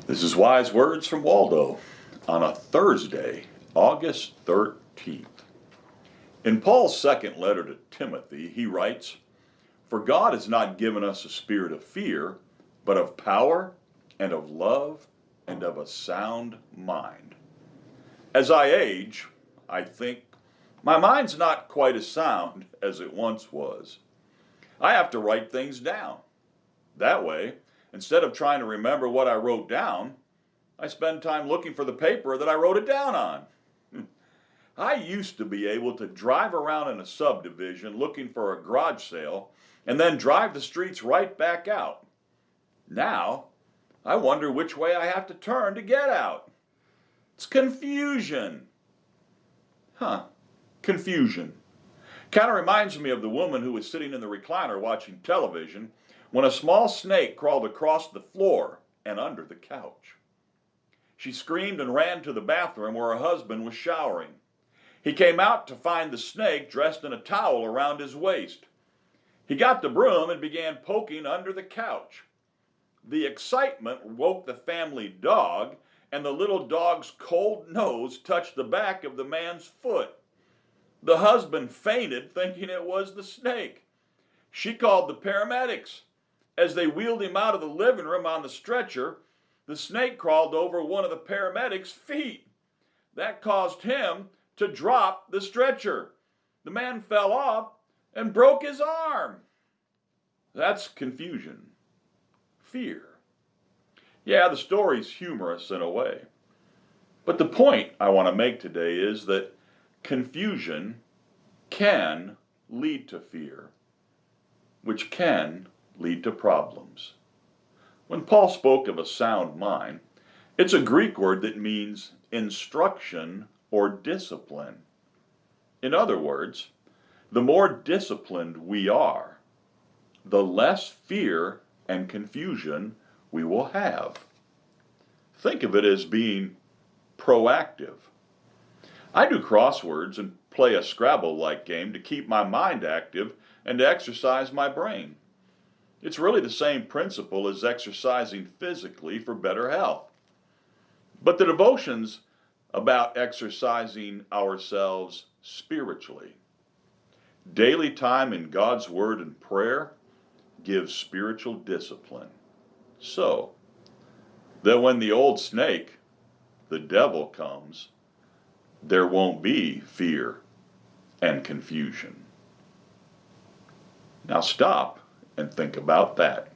This is Wise Words from Waldo on a Thursday, August 13th. In Paul's second letter to Timothy, he writes, "For God has not given us a spirit of fear, but of power and of love and of a sound mind." As I age, I think my mind's not quite as sound as it once was. I have to write things down. That way, instead of trying to remember what I wrote down, I spend time looking for the paper that I wrote it down on. I used to be able to drive around in a subdivision looking for a garage sale and then drive the streets right back out. Now, I wonder which way I have to turn to get out. It's confusion. Confusion. Kind of reminds me of the woman who was sitting in the recliner watching television when a small snake crawled across the floor and under the couch. She screamed and ran to the bathroom where her husband was showering. He came out to find the snake dressed in a towel around his waist. He got the broom and began poking under the couch. The excitement woke the family dog, and the little dog's cold nose touched the back of the man's foot. The husband fainted, thinking it was the snake. She called the paramedics. As they wheeled him out of the living room on the stretcher, the snake crawled over one of the paramedics' feet. That caused him to drop the stretcher. The man fell off and broke his arm. That's confusion. Fear. Yeah, the story's humorous in a way. But the point I want to make today is that confusion can lead to fear, which can lead to problems. When Paul spoke of a sound mind, it's a Greek word that means instruction or discipline. In other words, the more disciplined we are, the less fear and confusion we will have. Think of it as being proactive. I do crosswords and play a Scrabble-like game to keep my mind active and to exercise my brain. It's really the same principle as exercising physically for better health. But the devotion's about exercising ourselves spiritually. Daily time in God's Word and prayer gives spiritual discipline. So that when the old snake, the devil, comes, there won't be fear and confusion. Now stop and think about that.